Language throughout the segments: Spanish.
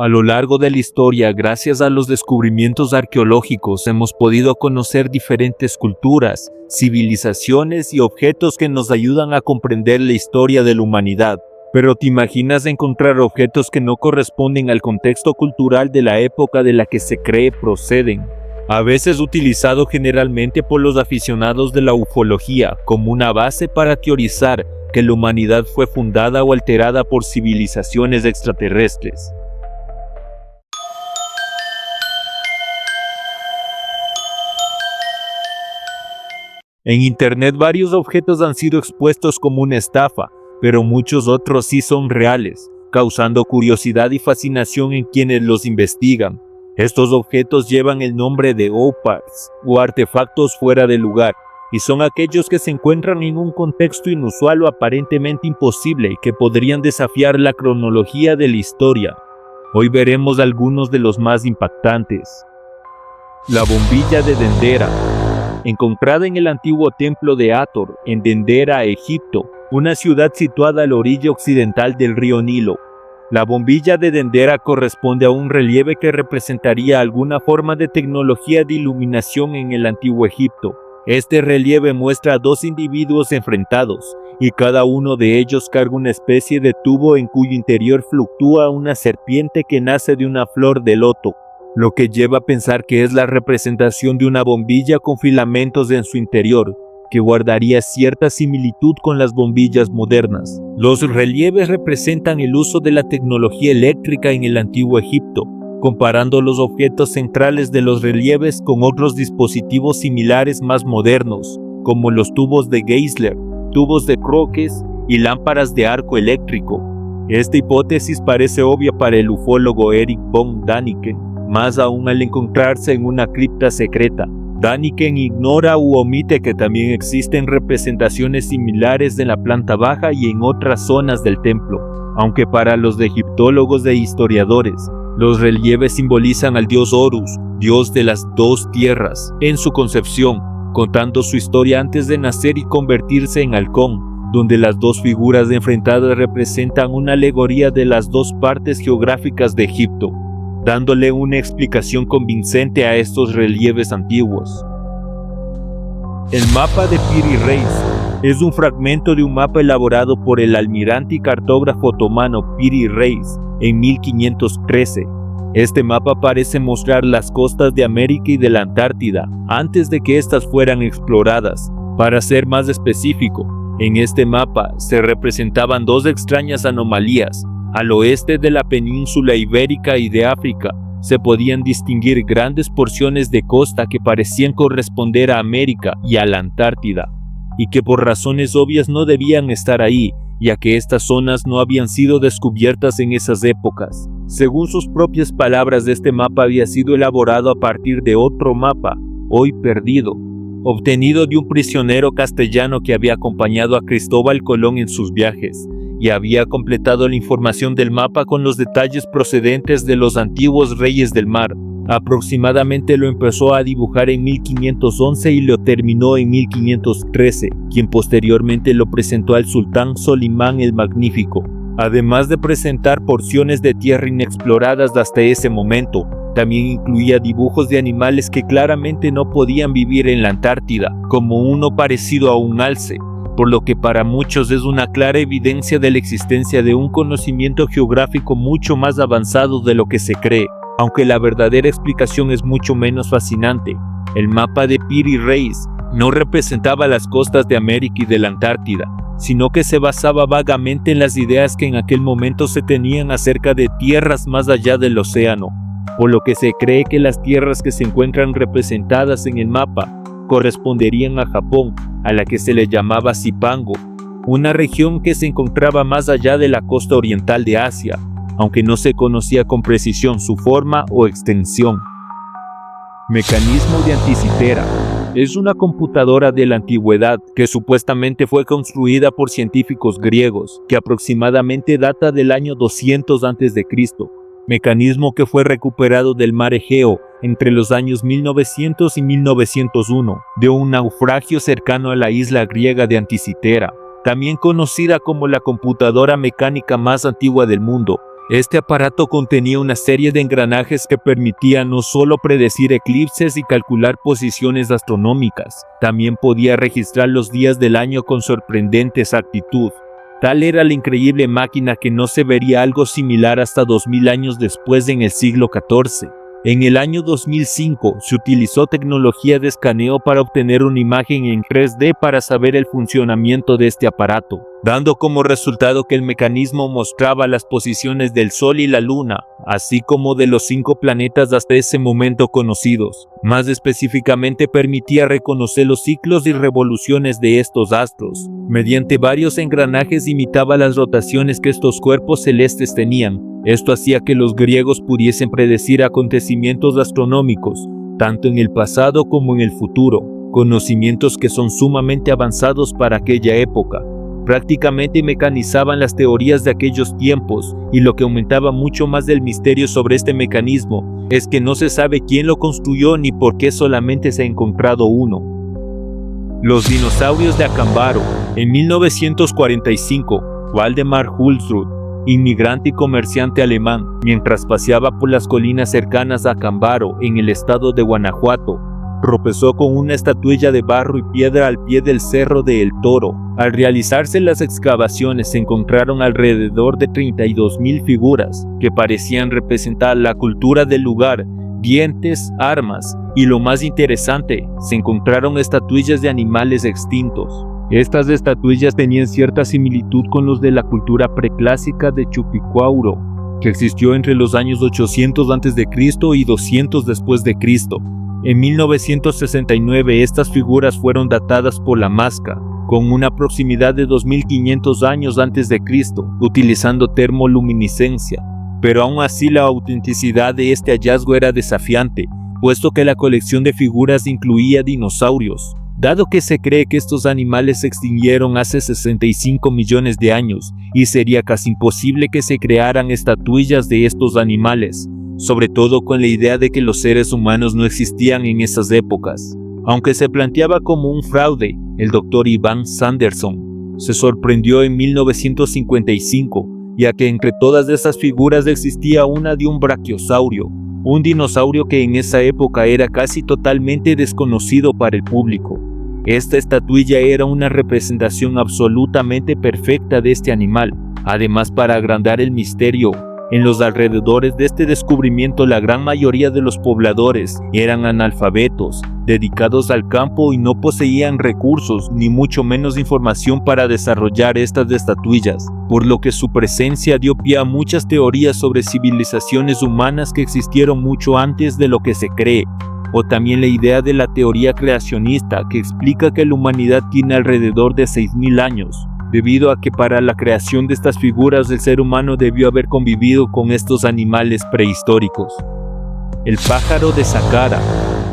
A lo largo de la historia, gracias a los descubrimientos arqueológicos, hemos podido conocer diferentes culturas, civilizaciones y objetos que nos ayudan a comprender la historia de la humanidad. Pero ¿te imaginas encontrar objetos que no corresponden al contexto cultural de la época de la que se cree proceden? A veces utilizado generalmente por los aficionados de la ufología como una base para teorizar que la humanidad fue fundada o alterada por civilizaciones extraterrestres. En Internet varios objetos han sido expuestos como una estafa, pero muchos otros sí son reales, causando curiosidad y fascinación en quienes los investigan. Estos objetos llevan el nombre de OPARs, o artefactos fuera de lugar, y son aquellos que se encuentran en un contexto inusual o aparentemente imposible que podrían desafiar la cronología de la historia. Hoy veremos algunos de los más impactantes. La bombilla de Dendera. Encontrada en el antiguo templo de Hathor, en Dendera, Egipto, una ciudad situada a la orilla occidental del río Nilo. La bombilla de Dendera corresponde a un relieve que representaría alguna forma de tecnología de iluminación en el antiguo Egipto. Este relieve muestra a dos individuos enfrentados, y cada uno de ellos carga una especie de tubo en cuyo interior fluctúa una serpiente que nace de una flor de loto, lo que lleva a pensar que es la representación de una bombilla con filamentos en su interior, que guardaría cierta similitud con las bombillas modernas. Los relieves representan el uso de la tecnología eléctrica en el antiguo Egipto, comparando los objetos centrales de los relieves con otros dispositivos similares más modernos, como los tubos de Geisler, tubos de Crookes y lámparas de arco eléctrico. Esta hipótesis parece obvia para el ufólogo Erich von Däniken, más aún al encontrarse en una cripta secreta. Däniken ignora u omite que también existen representaciones similares en la planta baja y en otras zonas del templo, aunque para los egiptólogos e historiadores, los relieves simbolizan al dios Horus, dios de las dos tierras, en su concepción, contando su historia antes de nacer y convertirse en halcón, donde las dos figuras enfrentadas representan una alegoría de las dos partes geográficas de Egipto, dándole una explicación convincente a estos relieves antiguos. El mapa de Piri Reis es un fragmento de un mapa elaborado por el almirante y cartógrafo otomano Piri Reis en 1513. Este mapa parece mostrar las costas de América y de la Antártida antes de que éstas fueran exploradas. Para ser más específico, en este mapa se representaban dos extrañas anomalías. Al oeste de la península ibérica y de África se podían distinguir grandes porciones de costa que parecían corresponder a América y a la Antártida, y que por razones obvias no debían estar ahí, ya que estas zonas no habían sido descubiertas en esas épocas. Según sus propias palabras, este mapa había sido elaborado a partir de otro mapa, hoy perdido, obtenido de un prisionero castellano que había acompañado a Cristóbal Colón en sus viajes, y había completado la información del mapa con los detalles procedentes de los antiguos reyes del mar. Aproximadamente lo empezó a dibujar en 1511 y lo terminó en 1513, quien posteriormente lo presentó al sultán Solimán el Magnífico. Además de presentar porciones de tierra inexploradas hasta ese momento, también incluía dibujos de animales que claramente no podían vivir en la Antártida, como uno parecido a un alce, por lo que para muchos es una clara evidencia de la existencia de un conocimiento geográfico mucho más avanzado de lo que se cree, aunque la verdadera explicación es mucho menos fascinante. El mapa de Piri Reis no representaba las costas de América y de la Antártida, sino que se basaba vagamente en las ideas que en aquel momento se tenían acerca de tierras más allá del océano, por lo que se cree que las tierras que se encuentran representadas en el mapa corresponderían a Japón, a la que se le llamaba Zipango, una región que se encontraba más allá de la costa oriental de Asia, aunque no se conocía con precisión su forma o extensión. Mecanismo de Anticitera. Es una computadora de la antigüedad que supuestamente fue construida por científicos griegos, que aproximadamente data del año 200 a.C., mecanismo que fue recuperado del mar Egeo entre los años 1900 y 1901, de un naufragio cercano a la isla griega de Anticitera, también conocida como la computadora mecánica más antigua del mundo, Este aparato contenía una serie de engranajes que permitía no solo predecir eclipses y calcular posiciones astronómicas, también podía registrar los días del año con sorprendente exactitud. Tal era la increíble máquina que no se vería algo similar hasta 2000 años después en el siglo XIV. En el año 2005 se utilizó tecnología de escaneo para obtener una imagen en 3D para saber el funcionamiento de este aparato, dando como resultado que el mecanismo mostraba las posiciones del Sol y la Luna, así como de los 5 planetas hasta ese momento conocidos. Más específicamente permitía reconocer los ciclos y revoluciones de estos astros. Mediante varios engranajes imitaba las rotaciones que estos cuerpos celestes tenían. Esto hacía que los griegos pudiesen predecir acontecimientos astronómicos, tanto en el pasado como en el futuro, conocimientos que son sumamente avanzados para aquella época. Prácticamente mecanizaban las teorías de aquellos tiempos, y lo que aumentaba mucho más del misterio sobre este mecanismo es que no se sabe quién lo construyó ni por qué solamente se ha encontrado uno. Los dinosaurios de Acámbaro. En 1945, Waldemar Hulsrud, inmigrante y comerciante alemán, mientras paseaba por las colinas cercanas a Acámbaro, en el estado de Guanajuato, tropezó con una estatuilla de barro y piedra al pie del Cerro de El Toro. Al realizarse las excavaciones se encontraron alrededor de 32,000 figuras que parecían representar la cultura del lugar, dientes, armas y, lo más interesante, se encontraron estatuillas de animales extintos. Estas estatuillas tenían cierta similitud con los de la cultura preclásica de Chupicuauro, que existió entre los años 800 a.C. y 200 después de Cristo. En 1969 estas figuras fueron datadas por la Masca, con una proximidad de 2500 años antes de Cristo, utilizando termoluminiscencia. Pero aún así la autenticidad de este hallazgo era desafiante, puesto que la colección de figuras incluía dinosaurios. Dado que se cree que estos animales se extinguieron hace 65 millones de años, y sería casi imposible que se crearan estatuillas de estos animales, sobre todo con la idea de que los seres humanos no existían en esas épocas. Aunque se planteaba como un fraude, el Dr. Ivan Sanderson se sorprendió en 1955, ya que entre todas esas figuras existía una de un brachiosaurio, un dinosaurio que en esa época era casi totalmente desconocido para el público. Esta estatuilla era una representación absolutamente perfecta de este animal. Además, para agrandar el misterio, en los alrededores de este descubrimiento la gran mayoría de los pobladores eran analfabetos, dedicados al campo y no poseían recursos ni mucho menos información para desarrollar estas estatuillas, por lo que su presencia dio pie a muchas teorías sobre civilizaciones humanas que existieron mucho antes de lo que se cree, o también la idea de la teoría creacionista que explica que la humanidad tiene alrededor de 6000 años, debido a que para la creación de estas figuras el ser humano debió haber convivido con estos animales prehistóricos. El pájaro de Saqqara,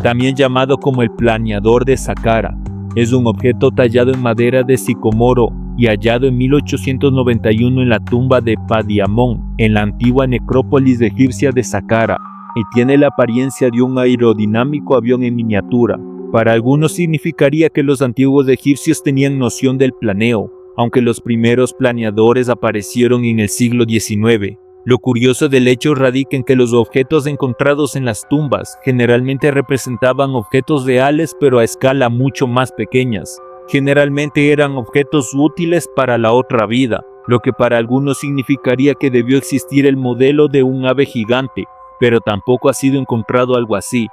también llamado como el planeador de Saqqara, es un objeto tallado en madera de sicomoro y hallado en 1891 en la tumba de Padiamón, en la antigua necrópolis egipcia de Saqqara, y tiene la apariencia de un aerodinámico avión en miniatura. Para algunos significaría que los antiguos egipcios tenían noción del planeo, aunque los primeros planeadores aparecieron en el siglo XIX. Lo curioso del hecho radica en que los objetos encontrados en las tumbas generalmente representaban objetos reales pero a escala mucho más pequeñas. Generalmente eran objetos útiles para la otra vida, lo que para algunos significaría que debió existir el modelo de un ave gigante, pero tampoco ha sido encontrado algo así.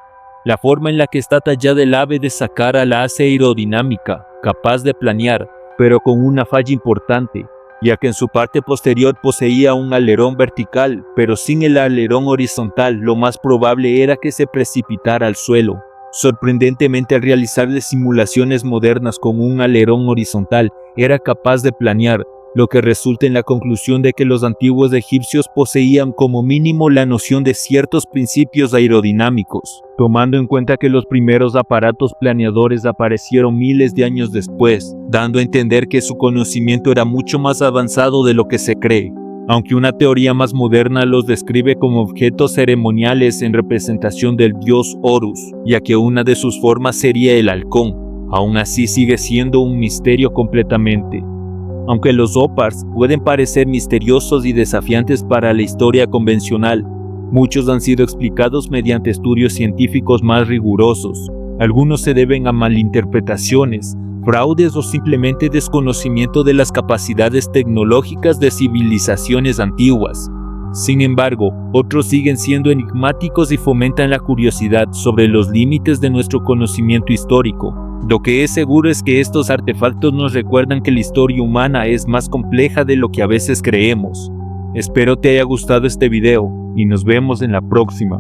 La forma en la que está tallada el ave de Saqqara la hace aerodinámica, capaz de planear, pero con una falla importante, ya que en su parte posterior poseía un alerón vertical, pero sin el alerón horizontal. Lo más probable era que se precipitara al suelo. Sorprendentemente, al realizar simulaciones modernas con un alerón horizontal, era capaz de planear, lo que resulta en la conclusión de que los antiguos egipcios poseían como mínimo la noción de ciertos principios aerodinámicos, tomando en cuenta que los primeros aparatos planeadores aparecieron miles de años después, dando a entender que su conocimiento era mucho más avanzado de lo que se cree. Aunque una teoría más moderna los describe como objetos ceremoniales en representación del dios Horus, ya que una de sus formas sería el halcón, aún así sigue siendo un misterio completamente. Aunque los OPARs pueden parecer misteriosos y desafiantes para la historia convencional, muchos han sido explicados mediante estudios científicos más rigurosos. Algunos se deben a malinterpretaciones, fraudes o simplemente desconocimiento de las capacidades tecnológicas de civilizaciones antiguas. Sin embargo, otros siguen siendo enigmáticos y fomentan la curiosidad sobre los límites de nuestro conocimiento histórico. Lo que es seguro es que estos artefactos nos recuerdan que la historia humana es más compleja de lo que a veces creemos. Espero te haya gustado este video y nos vemos en la próxima.